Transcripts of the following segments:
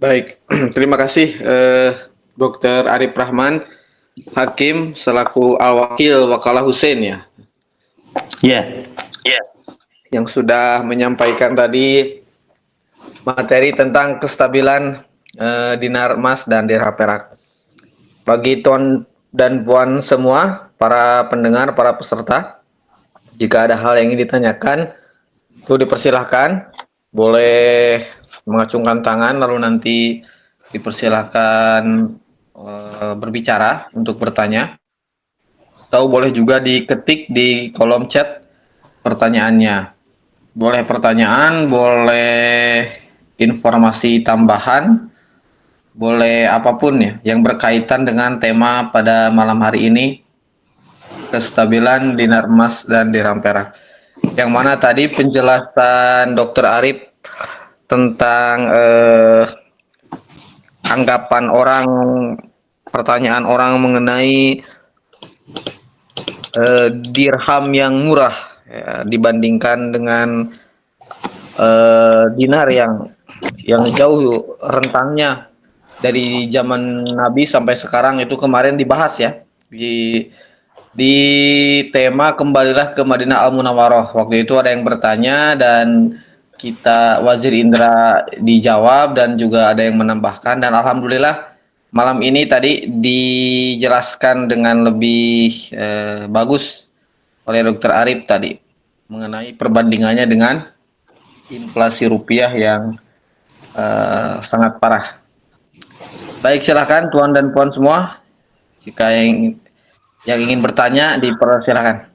Baik, terima kasih Dr. Arif Rahman, Hakim selaku Al-Wakil Wakalah Hussein ya, Ya, yang sudah menyampaikan tadi materi tentang kestabilan dinar emas dan dirham perak. Bagi tuan dan puan semua, para pendengar, para peserta, jika ada hal yang ingin ditanyakan, itu dipersilahkan, boleh mengacungkan tangan, lalu nanti dipersilahkan berbicara untuk bertanya. Atau boleh juga diketik di kolom chat pertanyaannya. Boleh pertanyaan, boleh informasi tambahan, boleh apapun ya yang berkaitan dengan tema pada malam hari ini, kestabilan dinar emas dan dirham perak. Yang mana tadi penjelasan Dr. Arif tentang anggapan orang, pertanyaan orang mengenai dirham yang murah ya, dibandingkan dengan dinar yang jauh rentangnya dari zaman Nabi sampai sekarang itu kemarin dibahas ya di tema kembalilah ke Madinah Al Munawwaroh. Waktu itu ada yang bertanya dan kita Wazir Indra dijawab dan juga ada yang menambahkan dan alhamdulillah malam ini tadi dijelaskan dengan lebih bagus oleh Dr. Arif tadi mengenai perbandingannya dengan inflasi rupiah yang sangat parah. Baik, silahkan tuan dan puan semua. Jika yang ingin bertanya dipersilahkan.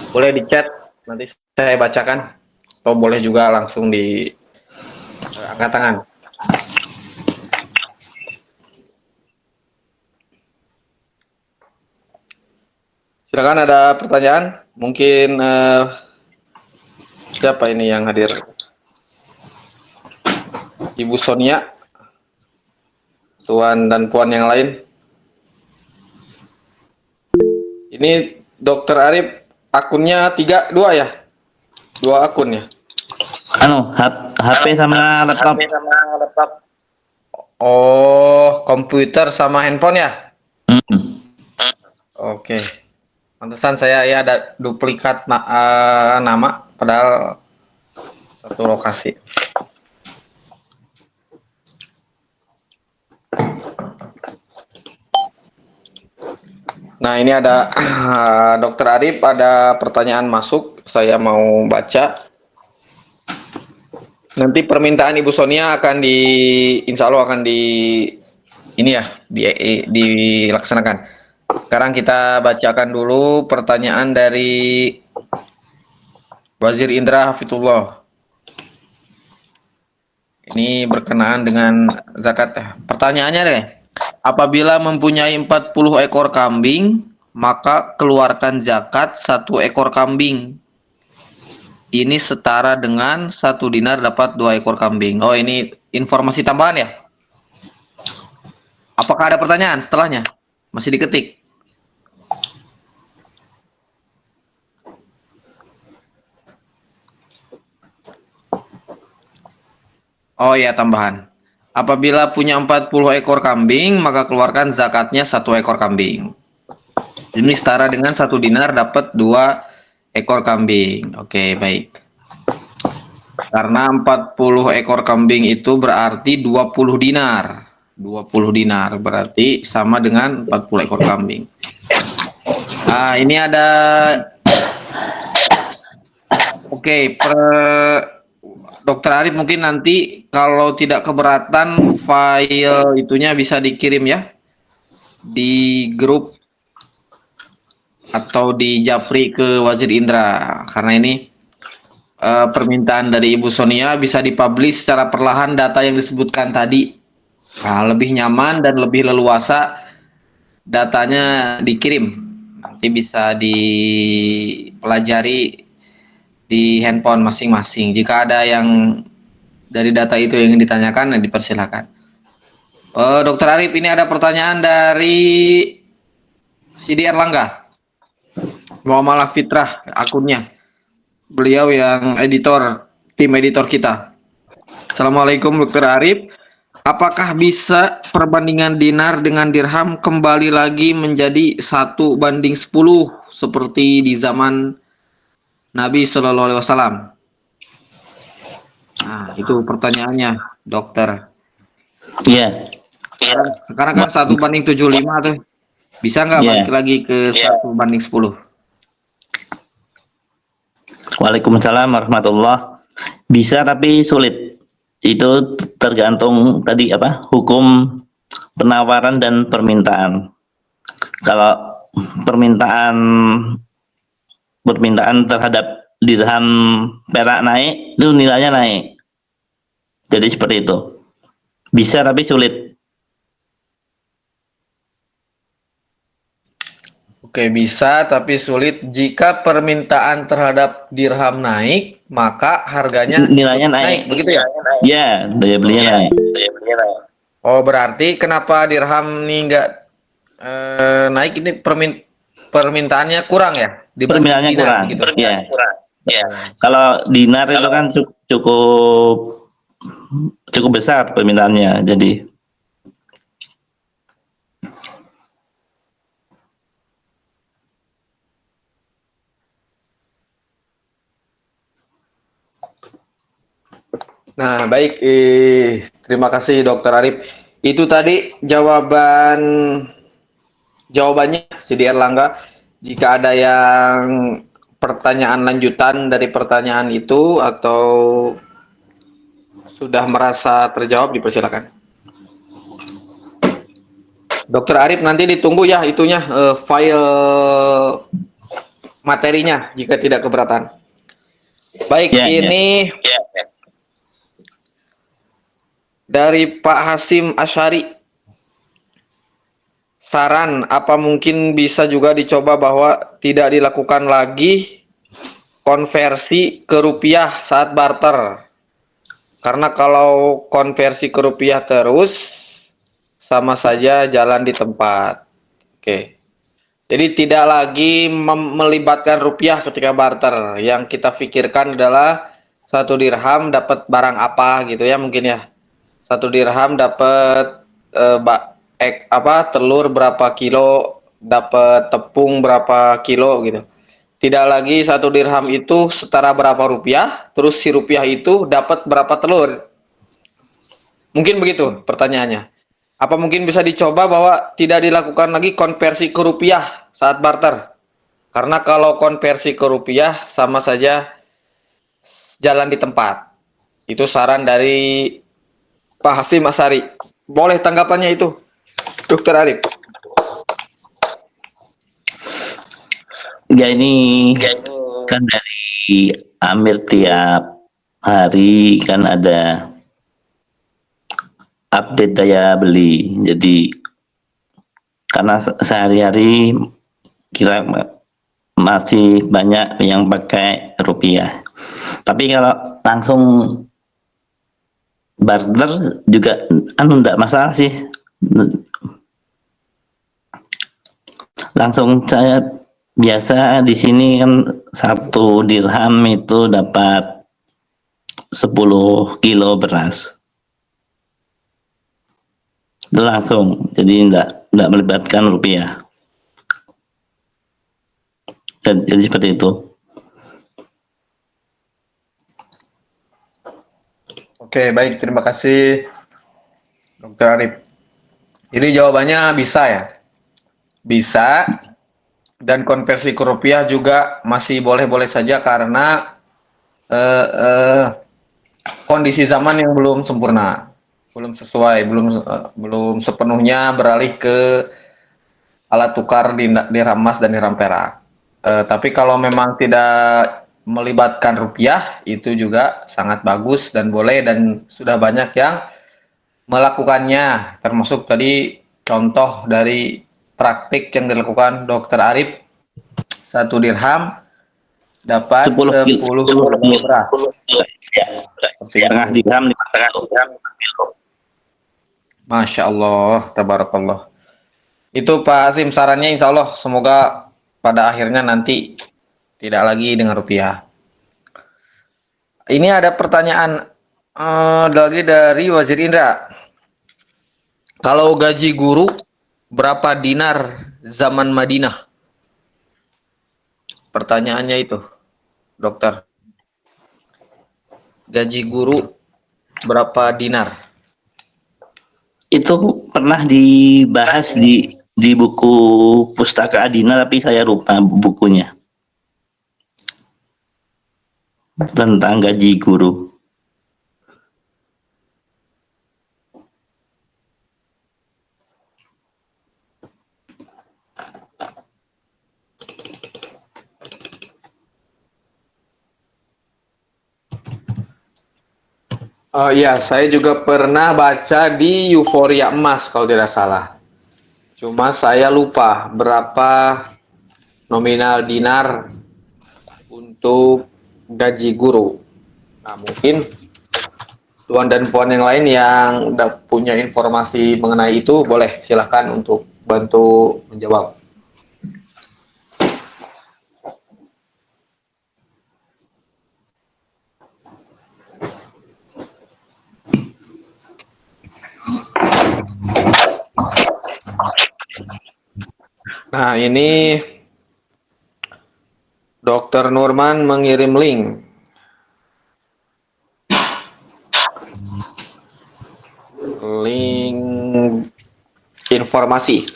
Boleh di chat, nanti saya bacakan. Atau boleh juga langsung di angkat tangan. Silakan ada pertanyaan. Mungkin siapa ini yang hadir? Ibu Sonia, tuan dan puan yang lain. Ini Dokter Arif akunnya 2 ya? 2 akun ya? HP sama laptop. Oh, komputer sama handphone ya? Oke. Pantesan saya ya ada duplikat nama padahal satu lokasi. Nah, ini ada Dokter Arif, ada pertanyaan masuk, saya mau baca. Nanti permintaan Ibu Sonia akan insya Allah akan dilaksanakan. Sekarang kita bacakan dulu pertanyaan dari Wazir Indra Hafizullah. Ini berkenaan dengan zakat. Pertanyaannya deh, apabila mempunyai 40 ekor kambing, maka keluarkan zakat 1 ekor kambing. Ini setara dengan 1 dinar dapat 2 ekor kambing. Oh, ini informasi tambahan ya? Apakah ada pertanyaan setelahnya? Masih diketik. Oh ya, tambahan. Apabila punya 40 ekor kambing, maka keluarkan zakatnya 1 ekor kambing. Ini setara dengan 1 dinar dapat 2 ekor kambing. Oke, baik. Karena 40 ekor kambing itu berarti 20 dinar. 20 dinar berarti sama dengan 40 ekor kambing. Nah, ini ada Dokter Arif mungkin nanti kalau tidak keberatan file itunya bisa dikirim ya di grup atau di Japri ke Wazir Indra karena ini permintaan dari Ibu Sonia bisa dipublish secara perlahan data yang disebutkan tadi. Nah, lebih nyaman dan lebih leluasa datanya dikirim. Nanti bisa dipelajari di handphone masing-masing. Jika ada yang dari data itu yang ingin ditanyakan, dipersilakan. Dokter Arif, ini ada pertanyaan dari Sidi Erlangga. Muamalah Fitrah akunnya. Beliau yang tim editor kita. Assalamualaikum Dokter Arif. apakah bisa perbandingan dinar dengan dirham kembali lagi menjadi 1:10 seperti di zaman Nabi Shallallahu Alaihi Wasallam? Nah, itu pertanyaannya, dokter. Ya, Sekarang kan 1:75 tuh. Bisa nggak balik ya. lagi ke 1:10? Waalaikumsalam warahmatullah. Bisa tapi sulit. Itu tergantung tadi apa? Hukum penawaran dan permintaan. Kalau permintaan permintaan terhadap dirham perak naik, itu nilainya naik. Jadi seperti itu. Bisa tapi sulit. Oke, bisa tapi sulit. Jika permintaan terhadap dirham naik, maka harganya Nilainya naik, naik. begitu ya? Ya, daya belinya naik. Oh, berarti kenapa dirham ini nggak naik ini permintaannya kurang ya dibanding Permintaannya dinar kurang. begitu? Ya. Kalau dinar itu kan cukup cukup besar permintaannya. Jadi Nah, baik. Terima kasih Dokter Arif. Itu tadi jawabannya Sidi Erlangga. Jika ada yang pertanyaan lanjutan dari pertanyaan itu atau sudah merasa terjawab, dipersilakan. Dokter Arif nanti ditunggu ya itunya file materinya jika tidak keberatan. Baik, ya, ya. ini dari Pak Hasim Asyari. Saran, apa mungkin bisa juga dicoba bahwa tidak dilakukan lagi konversi ke rupiah saat barter? Karena kalau konversi ke rupiah terus, sama saja jalan di tempat. Oke. Jadi tidak lagi melibatkan rupiah ketika barter. Yang kita pikirkan adalah 1 dirham dapat barang apa gitu ya mungkin ya. 1 dirham dapat telur berapa kilo, dapat tepung berapa kilo gitu. Tidak lagi 1 dirham itu setara berapa rupiah, terus si rupiah itu dapat berapa telur. Mungkin begitu pertanyaannya. Apa mungkin bisa dicoba bahwa tidak dilakukan lagi konversi ke rupiah saat barter? Karena kalau konversi ke rupiah sama saja jalan di tempat. Itu saran dari Pak Hasim Asari. Boleh tanggapannya itu, Dokter Arif? Ya ini kan dari Amir tiap hari kan ada update daya beli. Jadi karena sehari-hari kira masih banyak yang pakai rupiah. Tapi kalau langsung barter juga enggak masalah sih. Langsung saya biasa di sini kan 1 dirham itu dapat 10 kilo beras. Itu langsung, jadi enggak melibatkan rupiah. Jadi seperti itu. Oke, baik. Terima kasih, Dokter Arif. Jadi jawabannya bisa ya? Bisa. Dan konversi ke rupiah juga masih boleh-boleh saja karena eh, eh, kondisi zaman yang belum sempurna, belum sesuai, belum sepenuhnya beralih ke alat tukar dirham emas dan dirham perak. Tapi kalau memang tidak melibatkan rupiah, itu juga sangat bagus dan boleh dan sudah banyak yang melakukannya, termasuk tadi contoh dari praktik yang dilakukan Dokter Arif, 1 dirham dapat 10 kilo, 10 kilo beras. ya, Seperti setengah itu. dirham 5 kilo. Masya Allah, tabarakallah. Itu Pak Hasim sarannya, insya Allah semoga pada akhirnya nanti tidak lagi dengan rupiah. Ini ada pertanyaan lagi dari Wazir Indra. Kalau gaji guru berapa dinar zaman Madinah? Pertanyaannya itu, dokter. Gaji guru berapa dinar? Itu pernah dibahas di buku Pustaka Adina, tapi saya lupa bukunya tentang gaji guru. Oh iya, saya juga pernah baca di Euforia Emas kalau tidak salah. Cuma saya lupa berapa nominal dinar untuk gaji guru. Nah, mungkin tuan dan puan yang lain yang punya informasi mengenai itu boleh silahkan untuk bantu menjawab. Nah, ini Dokter Nurman mengirim link. Link informasi.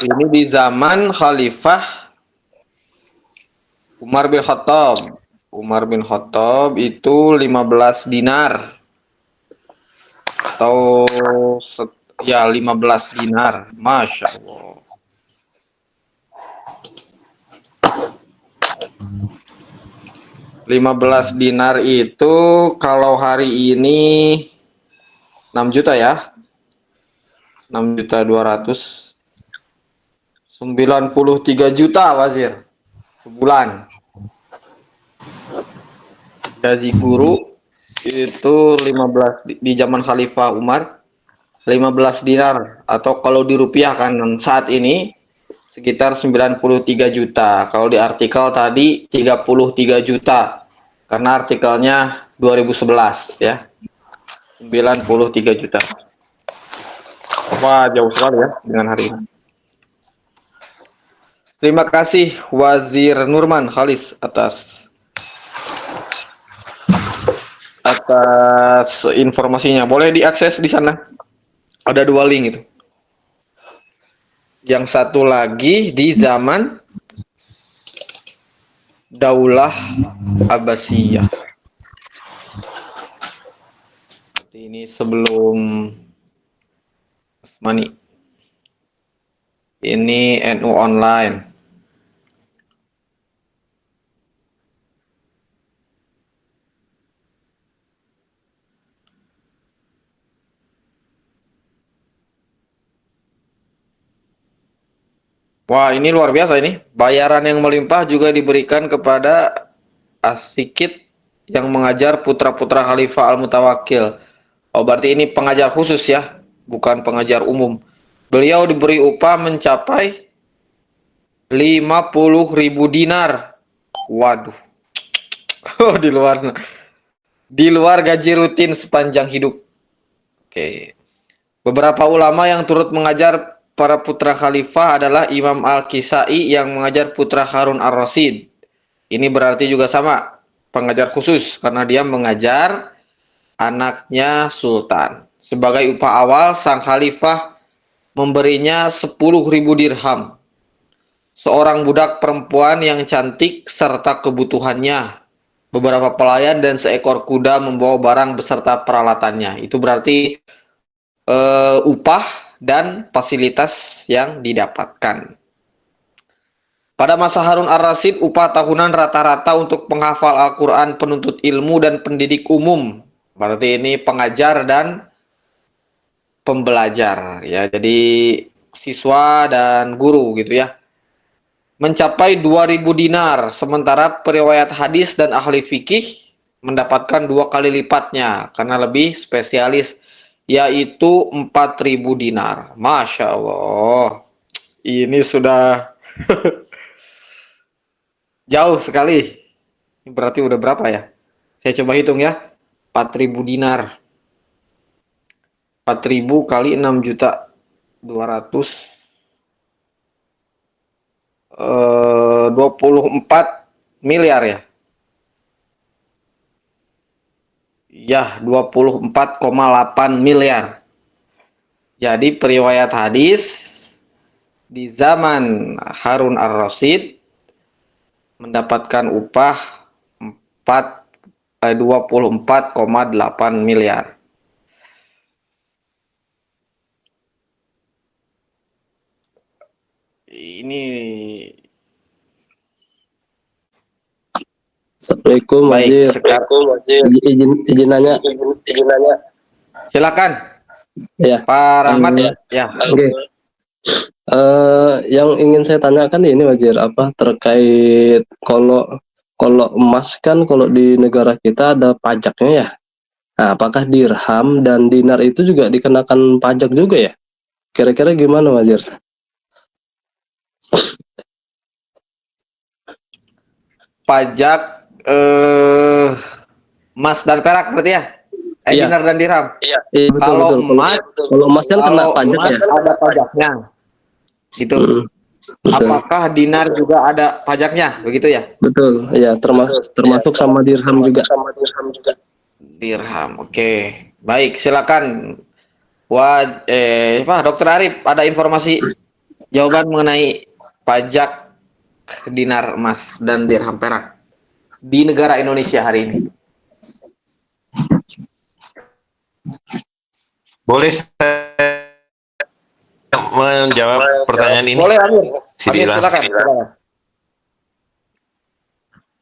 Ini di zaman Khalifah Umar bin Khattab. Umar bin Khattab itu 15 dinar atau ya 15 dinar. Masya Allah. 15 dinar itu kalau hari ini 6 juta ya. 6 juta 200 93 juta Wazir sebulan. Gaji guru itu 15 di zaman Khalifah Umar 15 dinar atau kalau dirupiahkan saat ini sekitar 93 juta. Kalau di artikel tadi 33 juta. Karena artikelnya 2011 ya. 93 juta. Wah, jauh sekali ya dengan hari ini. Terima kasih Wazir Nurman Khalis atas informasinya. Boleh diakses di sana. Ada 2 link itu. Yang satu lagi di zaman Daulah Abbasiyah. Ini sebelum Usmani. Ini NU online. Wah, ini luar biasa ini. Bayaran yang melimpah juga diberikan kepada Asikit yang mengajar putra-putra Khalifah Al-Mutawakkil. Oh, berarti ini pengajar khusus ya, bukan pengajar umum. Beliau diberi upah mencapai 50.000 dinar. Waduh. Oh, di luar gaji rutin sepanjang hidup. Oke. Beberapa ulama yang turut mengajar para putra khalifah adalah Imam Al-Kisai yang mengajar putra Harun Ar-Rasyid. Ini berarti juga sama, pengajar khusus karena dia mengajar anaknya sultan. Sebagai upah awal, sang khalifah memberinya 10.000 dirham. Seorang budak perempuan yang cantik serta kebutuhannya, beberapa pelayan dan seekor kuda membawa barang beserta peralatannya. Itu berarti upah dan fasilitas yang didapatkan. Pada masa Harun Ar-Rasyid, upah tahunan rata-rata untuk penghafal Al-Quran, penuntut ilmu, dan pendidik umum. Berarti ini pengajar dan pembelajar. Ya, jadi siswa dan guru gitu ya. Mencapai 2.000 dinar. Sementara periwayat hadis dan ahli fikih mendapatkan 2 kali lipatnya karena lebih spesialis, yaitu 4.000 dinar. Masya Allah, ini sudah jauh sekali. Ini berarti udah berapa ya? Saya coba hitung ya. 4.000 dinar. 4.000 kali 6 juta 200, 24 miliar ya. Ya, 24,8 miliar. Jadi periwayat hadis di zaman Harun ar-Rasyid mendapatkan upah 24,8 miliar. Ini Assalamualaikum baik. Wajir. Izin nanya. Silakan Ya. Pak Rahmat. Ya. Oke. Yang ingin saya tanyakan ini Wajir, apa terkait kalau emas kan kalau di negara kita ada pajaknya ya. Nah, apakah dirham dan dinar itu juga dikenakan pajak juga ya? Kira-kira gimana Wajir? Pajak emas dan perak berarti ya? Iya. Dinar dan dirham. Iya, betul Kalau betul. emas, Kalau emas kan kena kalau pajak emas ya. ada pajaknya. Itu. Betul. Apakah dinar juga ada pajaknya? Begitu ya? Betul. Iya, termasuk sama dirham juga. Dirham. Oke. Baik, silakan. Pak Dokter Arif, ada informasi jawaban mengenai pajak dinar emas dan dirham perak di negara Indonesia hari ini? Boleh saya menjawab pertanyaan ini? Boleh, Amir. Sidi Ilham. Silakan.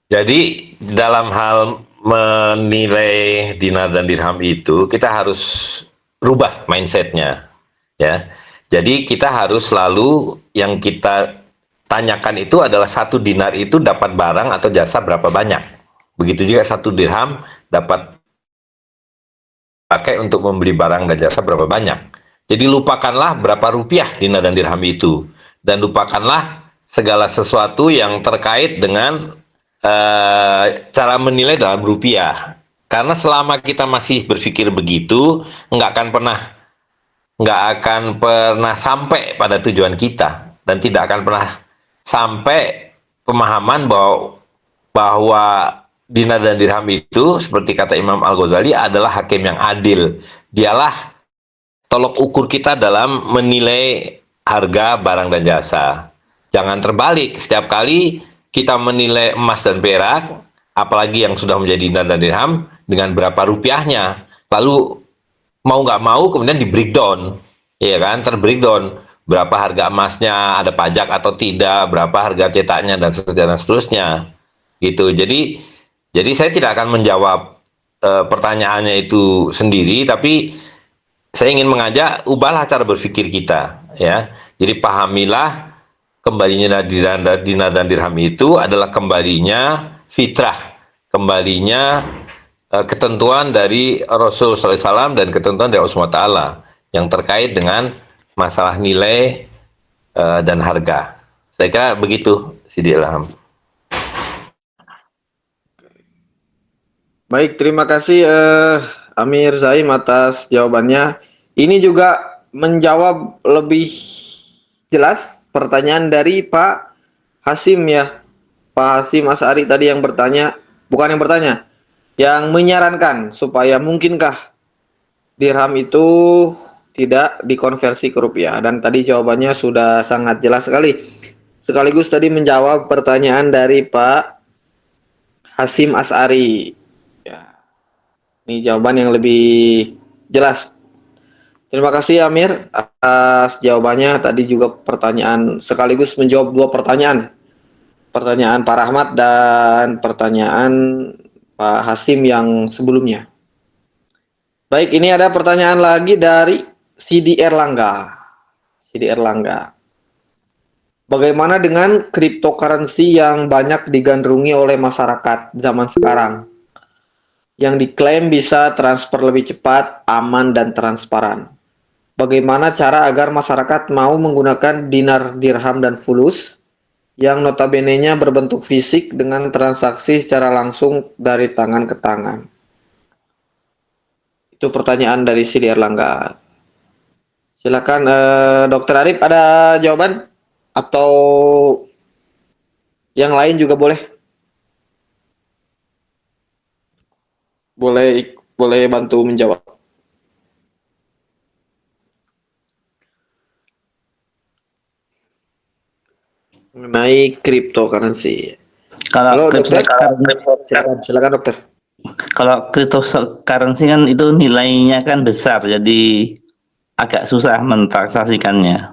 Jadi dalam hal menilai dinar dan dirham itu kita harus rubah mindsetnya, ya. Jadi kita harus selalu yang kita tanyakan itu adalah satu dinar itu dapat barang atau jasa berapa banyak. Begitu juga satu dirham dapat pakai untuk membeli barang dan jasa berapa banyak. Jadi lupakanlah berapa rupiah dinar dan dirham itu, dan lupakanlah segala sesuatu yang terkait dengan cara menilai dalam rupiah. Karena selama kita masih berpikir begitu, nggak akan pernah sampai pada tujuan kita, dan tidak akan pernah sampai pemahaman bahwa dinar dan dirham itu, seperti kata Imam Al-Ghazali, adalah hakim yang adil. Dialah tolok ukur kita dalam menilai harga barang dan jasa. Jangan terbalik, setiap kali kita menilai emas dan perak, apalagi yang sudah menjadi dinar dan dirham, dengan berapa rupiahnya. Lalu mau nggak mau kemudian di breakdown, ya kan, terbreakdown berapa harga emasnya, ada pajak atau tidak, berapa harga cetaknya, dan seterusnya gitu. Jadi saya tidak akan menjawab pertanyaannya itu sendiri, tapi saya ingin mengajak, ubahlah cara berpikir kita, ya. Jadi pahamilah kembalinya dinar dan dirham itu adalah kembalinya fitrah, kembalinya ketentuan dari Rasul SAW dan ketentuan dari Allah SWT yang terkait dengan masalah nilai dan harga. Saya kira begitu, Sidi Ilham. Baik, terima kasih Amir Zaim atas jawabannya. Ini juga menjawab lebih jelas pertanyaan dari Pak Hasim ya. Pak Hasim As'ari tadi yang bertanya, bukan yang bertanya, yang menyarankan supaya mungkinkah dirham itu tidak dikonversi ke rupiah, dan tadi jawabannya sudah sangat jelas sekali. Sekaligus tadi menjawab pertanyaan dari Pak Hasim As'ari. Ya. Ini jawaban yang lebih jelas. Terima kasih Amir atas jawabannya. Tadi juga pertanyaan sekaligus menjawab 2 pertanyaan. Pertanyaan Pak Rahmat dan pertanyaan Pak Hasim yang sebelumnya. Baik, ini ada pertanyaan lagi dari Sidi Erlangga. Sidi Erlangga. Bagaimana dengan cryptocurrency yang banyak digandrungi oleh masyarakat zaman sekarang? yang diklaim bisa transfer lebih cepat, aman, dan transparan. Bagaimana cara agar masyarakat mau menggunakan dinar, dirham, dan fulus yang notabene-nya berbentuk fisik dengan transaksi secara langsung dari tangan ke tangan? Itu pertanyaan dari Sili Erlangga. Silakan Dokter Arif, ada jawaban atau yang lain juga boleh? Boleh bantu menjawab. Mengenai cryptocurrency. Kalau Halo dokter, cryptocurrency, silakan dokter. kalau cryptocurrency kan itu nilainya kan besar, jadi agak susah mentransaksikannya.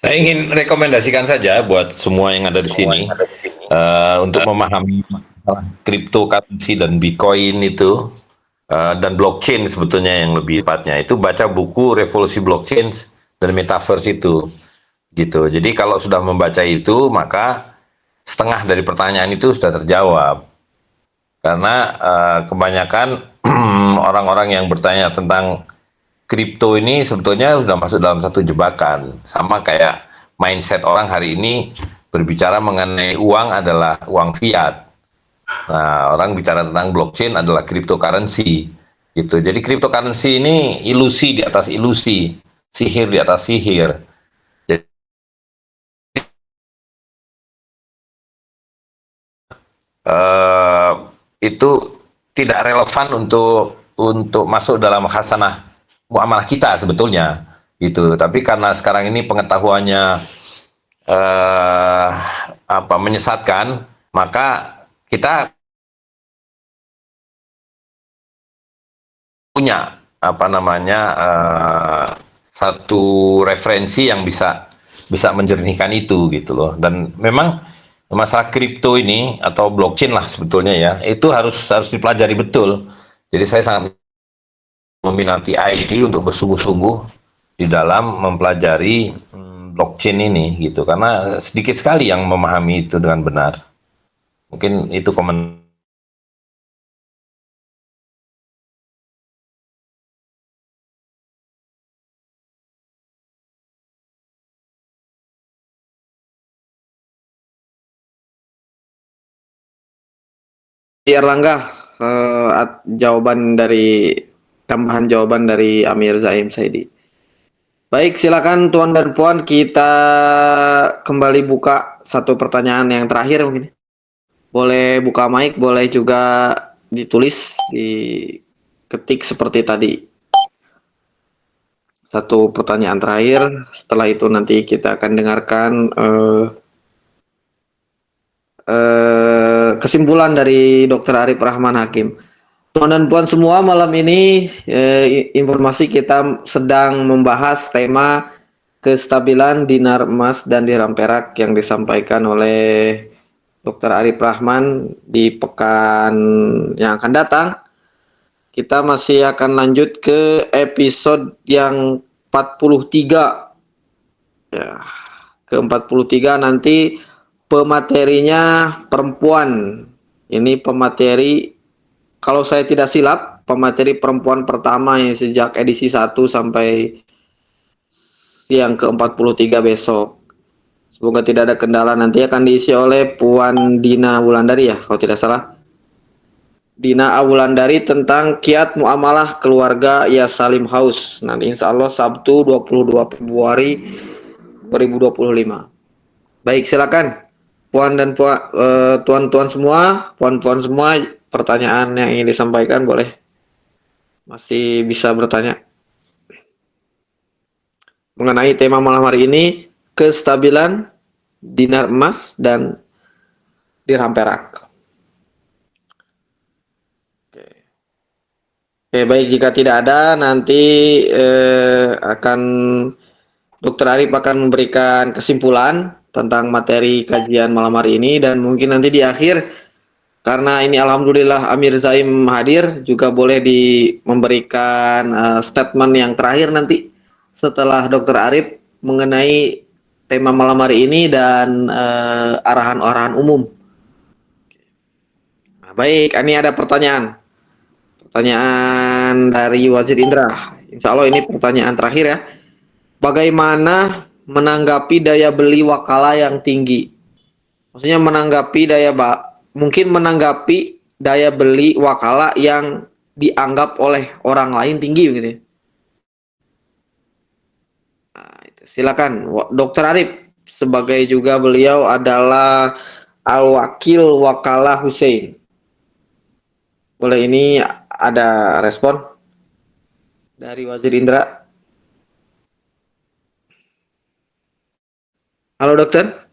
Saya ingin rekomendasikan saja buat semua yang ada di sini untuk memahami masalah cryptocurrency dan Bitcoin itu dan blockchain sebetulnya yang lebih tepatnya itu baca buku Revolusi Blockchain dan Metaverse itu gitu. Jadi kalau sudah membaca itu maka setengah dari pertanyaan itu sudah terjawab karena kebanyakan orang-orang yang bertanya tentang kripto ini sebetulnya sudah masuk dalam satu jebakan. Sama kayak mindset orang hari ini berbicara mengenai uang adalah uang fiat. Nah, orang bicara tentang blockchain adalah cryptocurrency. Gitu. Jadi cryptocurrency ini ilusi di atas ilusi, sihir di atas sihir. Jadi, itu tidak relevan untuk masuk dalam khasanah muamalah kita sebetulnya gitu. Tapi karena sekarang ini pengetahuannya menyesatkan, maka kita punya satu referensi yang bisa menjernihkan itu gitu loh. Dan memang masalah kripto ini atau blockchain lah sebetulnya ya, itu harus dipelajari betul. Jadi saya sangat meminati IT untuk bersungguh-sungguh di dalam mempelajari blockchain ini gitu, karena sedikit sekali yang memahami itu dengan benar. Mungkin itu komen. Erlangga, tambahan jawaban dari Amir Zaim Saidi. Baik, silakan Tuan dan Puan, kita kembali buka satu pertanyaan yang terakhir mungkin. Boleh buka mic, boleh juga ditulis, diketik seperti tadi. Satu pertanyaan terakhir, setelah itu nanti kita akan dengarkan kesimpulan dari Dr. Arif Rahman Hakim. Tuan dan Puan semua, malam ini informasi kita sedang membahas tema kestabilan dinar emas dan dirham perak yang disampaikan oleh Dr. Arif Rahman di pekan yang akan datang. Kita masih akan lanjut ke episode yang 43. Ya, ke 43 nanti pematerinya perempuan. Ini pemateri, kalau saya tidak silap, pemateri perempuan pertama yang sejak edisi 1 sampai yang ke-43 besok. Semoga tidak ada kendala. Nanti akan diisi oleh Puan Dina Wulandari ya, kalau tidak salah. Dina Wulandari tentang kiat muamalah keluarga ya Salim House. Nanti insya Allah Sabtu 22 Februari 2025. Baik, silakan Puan dan tuan-tuan semua, puan-puan semua, pertanyaan yang ingin disampaikan boleh. Masih bisa bertanya mengenai tema malam hari ini, kestabilan dinar emas dan dirham perak. Oke, baik, jika tidak ada nanti Dr. Arif akan memberikan kesimpulan tentang materi kajian malam hari ini, dan mungkin nanti di akhir karena ini alhamdulillah Amir Zaim hadir, juga boleh memberikan statement yang terakhir nanti setelah Dr. Arif mengenai tema malam hari ini dan arahan-arahan umum. Nah, baik, ini ada pertanyaan. Pertanyaan dari Wazir Indra. Insya Allah ini pertanyaan terakhir ya. Bagaimana menanggapi daya beli wakala yang tinggi? Maksudnya mungkin menanggapi daya beli wakala yang dianggap oleh orang lain tinggi begitu ya. Nah, itu. Silakan Dr. Arif, sebagai juga beliau adalah Al-Wakil Wakala Hussein. Boleh ini ada respon dari Wazir Indra? Halo dokter.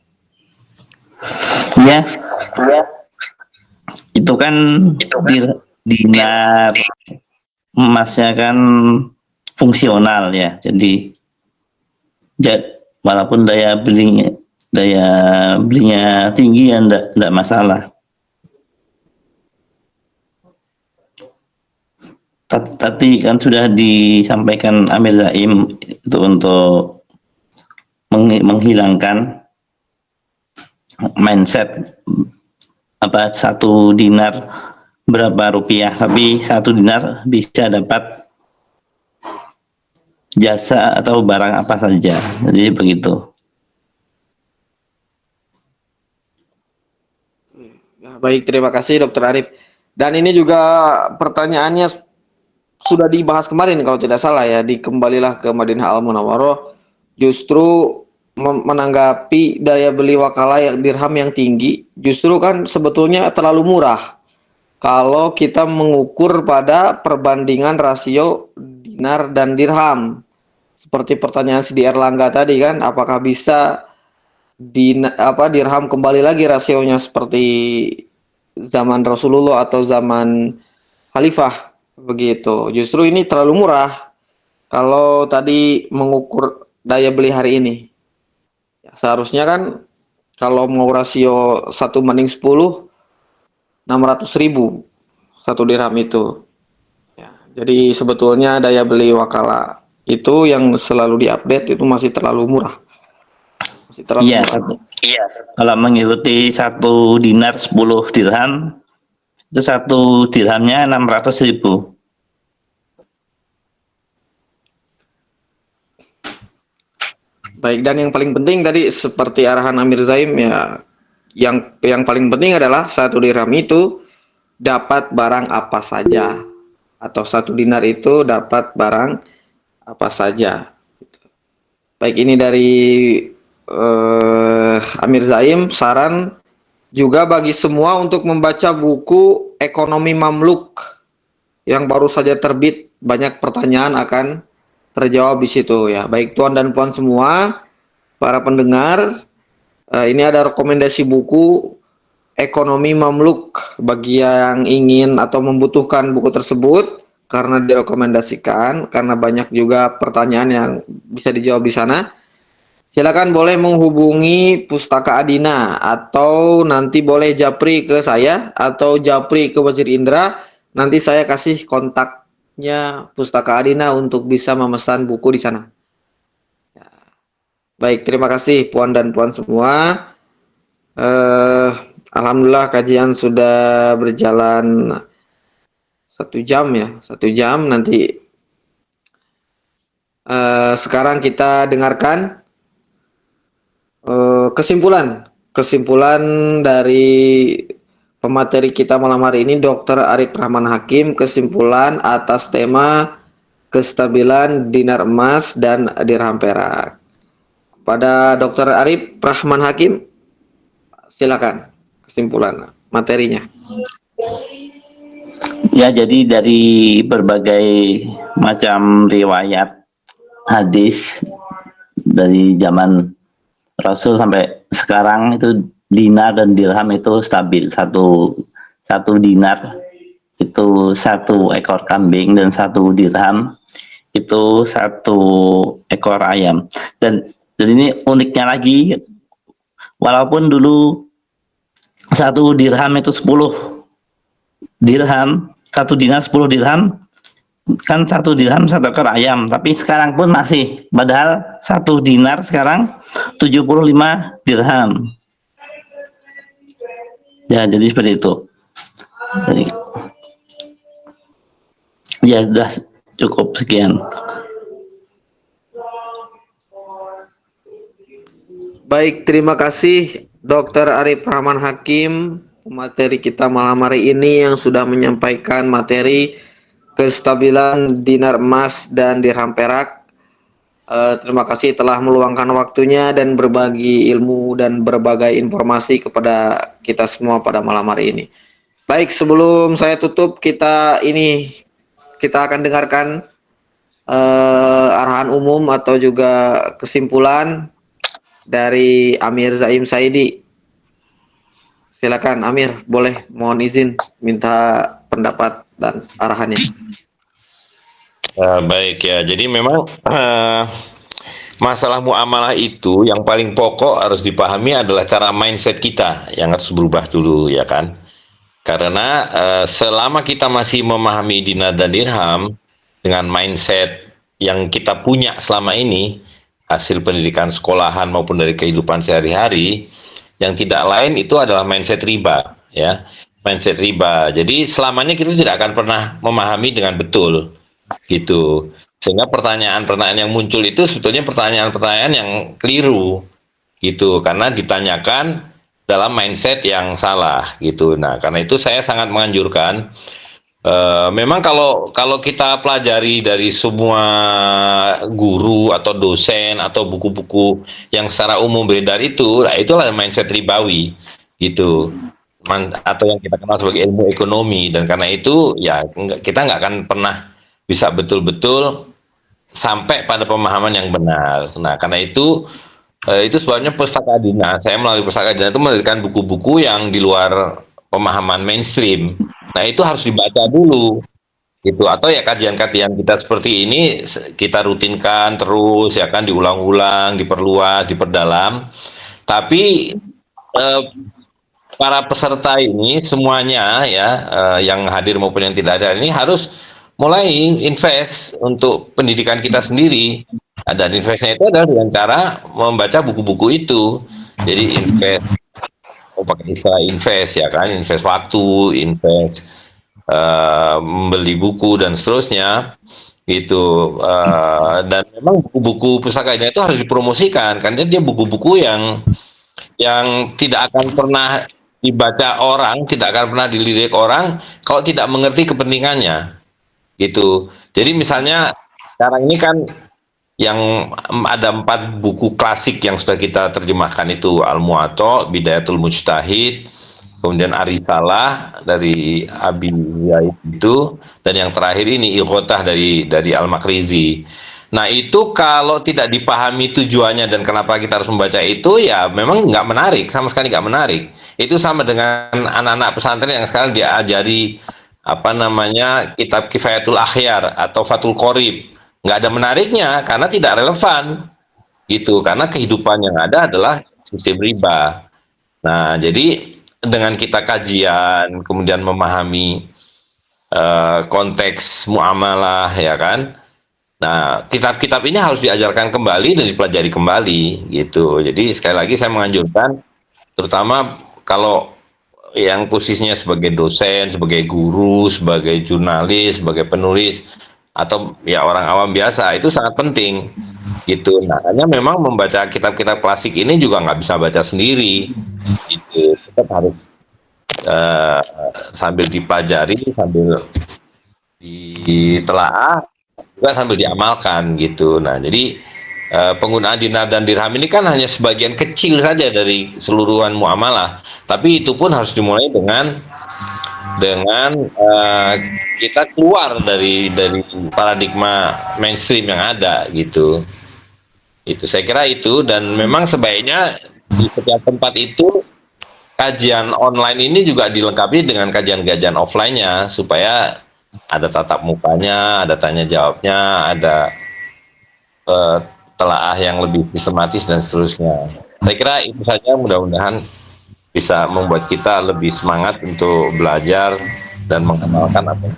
Ya, itu kan dinar emasnya kan fungsional ya, jadi walaupun daya belinya tinggi ya enggak masalah. Tadi kan sudah disampaikan Amir Zaim itu untuk menghilangkan mindset apa 1 dinar berapa rupiah, tapi 1 dinar bisa dapat jasa atau barang apa saja, jadi begitu. Ya, baik, terima kasih Dokter Arif. Dan ini juga pertanyaannya sudah dibahas kemarin kalau tidak salah ya, di Kembalilah ke Madinah Al Munawwaroh, justru menanggapi daya beli wakala yang dirham yang tinggi, justru kan sebetulnya terlalu murah kalau kita mengukur pada perbandingan rasio dinar dan dirham. Seperti pertanyaan si Erlangga tadi kan, apakah bisa dirham kembali lagi rasionya seperti zaman Rasulullah atau zaman Khalifah begitu. Justru ini terlalu murah kalau tadi mengukur daya beli hari ini. Ya, seharusnya kan kalau mau rasio 1:10, 600.000 1 dirham itu. Ya, jadi sebetulnya daya beli wakala itu yang selalu diupdate itu masih terlalu murah. Masih terlalu Iya, murah. kalau mengikuti 1 dinar 10 dirham, itu 1 dirhamnya 600.000. Baik, dan yang paling penting tadi seperti arahan Amir Zaim ya, yang paling penting adalah 1 dirham itu dapat barang apa saja, atau 1 dinar itu dapat barang apa saja. Baik, ini dari Amir Zaim, saran juga bagi semua untuk membaca buku Ekonomi Mamluk yang baru saja terbit. Banyak pertanyaan akan terjawab di situ ya. Baik tuan dan puan semua, para pendengar, ini ada rekomendasi buku Ekonomi Mamluk bagi yang ingin atau membutuhkan buku tersebut, karena direkomendasikan, karena banyak juga pertanyaan yang bisa dijawab di sana. Silakan boleh menghubungi Pustaka Adina, atau nanti boleh japri ke saya atau japri ke Wazir Indra. Nanti saya kasih kontaknya Pustaka Adina untuk bisa memesan buku di sana. Baik, terima kasih puan dan puan semua. Alhamdulillah kajian sudah berjalan 1 jam ya, 1 jam. Nanti sekarang kita dengarkan kesimpulan dari pemateri kita malam hari ini, Dr. Arif Rahman Hakim, kesimpulan atas tema kestabilan dinar emas dan dirham perak. Kepada Dr. Arif Rahman Hakim, silakan kesimpulan materinya. Ya, jadi dari berbagai macam riwayat hadis dari zaman Rasul sampai sekarang, itu dinar dan dirham itu stabil. Satu dinar itu 1 ekor kambing, dan 1 dirham itu 1 ekor ayam. Dan ini uniknya lagi, walaupun dulu 1 dirham itu 10 dirham, 1 dinar 10 dirham, kan 1 dirham 1 ekor ayam, tapi sekarang pun masih, padahal 1 dinar sekarang 75 dirham. Ya, jadi seperti itu. Jadi, ya sudah cukup sekian. Baik, terima kasih Dr. Arif Rahman Hakim, materi kita malam hari ini yang sudah menyampaikan materi kestabilan dinar emas dan dirham perak. Terima kasih telah meluangkan waktunya dan berbagi ilmu dan berbagai informasi kepada kita semua pada malam hari ini. Baik, sebelum saya tutup, kita akan dengarkan arahan umum atau juga kesimpulan dari Amir Zaim Saidi. Silakan Amir, boleh mohon izin minta pendapat dan arahannya. Baik ya, jadi memang masalah muamalah itu yang paling pokok harus dipahami adalah cara mindset kita yang harus berubah dulu, ya kan? Karena selama kita masih memahami dinar dan dirham dengan mindset yang kita punya selama ini, hasil pendidikan sekolahan maupun dari kehidupan sehari-hari, yang tidak lain itu adalah mindset riba, ya, mindset riba. Jadi selamanya kita tidak akan pernah memahami dengan betul, gitu. Sehingga pertanyaan-pertanyaan yang muncul itu sebetulnya pertanyaan-pertanyaan yang keliru, gitu, karena ditanyakan dalam mindset yang salah, gitu. Nah, karena itu saya sangat menganjurkan, memang kalau kita pelajari dari semua guru atau dosen atau buku-buku yang secara umum beredar itu, nah itulah mindset ribawi, gitu. Atau yang kita kenal sebagai ilmu ekonomi. Dan karena itu ya kita nggak akan pernah bisa betul-betul sampai pada pemahaman yang benar. Nah, karena itu sebabnya Pustaka Adina, saya melalui Pustaka Adina itu menerbitkan buku-buku yang di luar pemahaman mainstream. Nah, itu harus dibaca dulu, gitu. Atau ya kajian-kajian kita seperti ini kita rutinkan terus, ya kan, diulang-ulang, diperluas, diperdalam. Tapi para peserta ini semuanya ya, yang hadir maupun yang tidak ada ini harus mulai invest untuk pendidikan kita sendiri. Dan investnya itu adalah dengan cara membaca buku-buku itu. Jadi invest, pakai istilah invest, ya kan, invest waktu, invest membeli buku dan seterusnya, gitu. Dan memang buku-buku pustakanya itu harus dipromosikan, karena dia buku-buku yang tidak akan pernah dibaca orang, tidak akan pernah dilirik orang kalau tidak mengerti kepentingannya, gitu. Jadi misalnya sekarang ini kan yang ada 4 buku klasik yang sudah kita terjemahkan itu Al-Muwatta, Bidayatul Mujtahid, kemudian Arisalah dari Abi Zaid itu, dan yang terakhir ini Ighotah dari Al-Makrizi. Nah, itu kalau tidak dipahami tujuannya dan kenapa kita harus membaca itu, ya memang nggak menarik, sama sekali nggak menarik. Itu sama dengan anak-anak pesantren yang sekarang diajari kitab Kifayatul Akhyar atau Fathul Qorib. Nggak ada menariknya karena tidak relevan, gitu. Karena kehidupan yang ada adalah sistem riba. Nah, jadi dengan kita kajian, kemudian memahami konteks muamalah, ya kan. Nah, kitab-kitab ini harus diajarkan kembali dan dipelajari kembali, gitu. Jadi sekali lagi saya menganjurkan, terutama kalau yang posisinya sebagai dosen, sebagai guru, sebagai jurnalis, sebagai penulis, atau ya orang awam biasa, itu sangat penting, gitu. Nah, hanya memang membaca kitab-kitab klasik ini juga nggak bisa baca sendiri, gitu. Tetap harus sambil dipelajari, sambil ditelaah, juga sambil diamalkan, gitu. Nah, jadi penggunaan dinar dan dirham ini kan hanya sebagian kecil saja dari seluruhan muamalah, tapi itu pun harus dimulai dengan kita keluar dari paradigma mainstream yang ada, gitu. Itu saya kira itu, dan memang sebaiknya di setiap tempat itu kajian online ini juga dilengkapi dengan kajian-kajian offline-nya, supaya ada tatap mukanya, ada tanya jawabnya, ada telaah yang lebih sistematis dan seterusnya. Saya kira itu saja, mudah-mudahan bisa membuat kita lebih semangat untuk belajar dan mengamalkan apa yang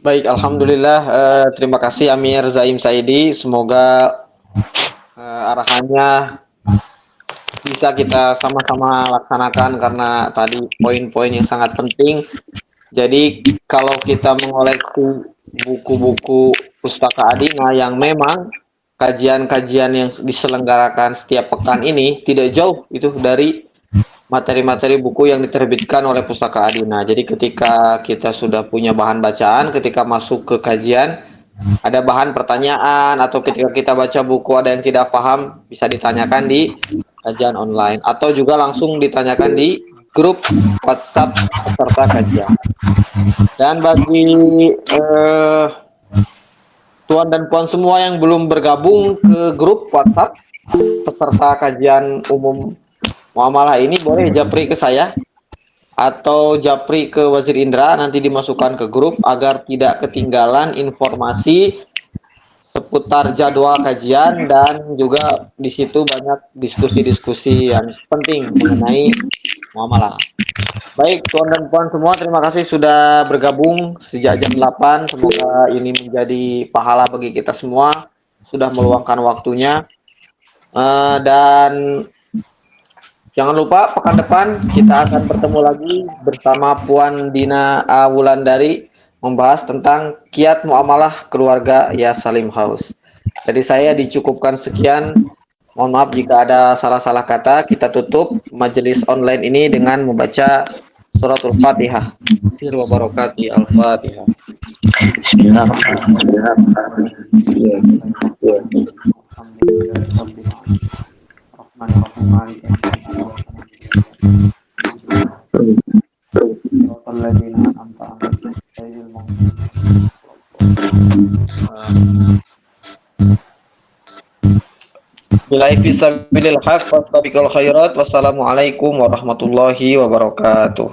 Baik, alhamdulillah. Terima kasih Amir Zaim Saidi. Semoga arahannya bisa kita sama-sama laksanakan karena tadi poin-poin yang sangat penting. Jadi kalau kita mengoleksi buku-buku pustaka Adina yang memang kajian-kajian yang diselenggarakan setiap pekan ini tidak jauh itu dari materi-materi buku yang diterbitkan oleh Pustaka Adina. Jadi ketika kita sudah punya bahan bacaan, ketika masuk ke kajian, ada bahan pertanyaan atau ketika kita baca buku ada yang tidak paham, bisa ditanyakan di kajian online atau juga langsung ditanyakan di grup WhatsApp peserta kajian. Dan bagi tuan dan puan semua yang belum bergabung ke grup WhatsApp peserta kajian umum muamalah ini, boleh japri ke saya atau japri ke Wazir Indra, nanti dimasukkan ke grup agar tidak ketinggalan informasi seputar jadwal kajian dan juga di situ banyak diskusi-diskusi yang penting mengenai muamalah. Baik, tuan dan puan semua, terima kasih sudah bergabung sejak jam 8. Semoga ini menjadi pahala bagi kita semua, sudah meluangkan waktunya. Dan jangan lupa pekan depan kita akan bertemu lagi bersama Puan Dina Wulandari membahas tentang kiat muamalah keluarga Ya Salim House. Jadi saya dicukupkan sekian. Mohon maaf jika ada salah-salah kata. Kita tutup majelis online ini dengan membaca suratul Fatihah. Sir wa barakati al-Fatihah. Billahi fisabilil haq, fastabiqul khairat. Wassalamualaikum warahmatullahi wabarakatuh.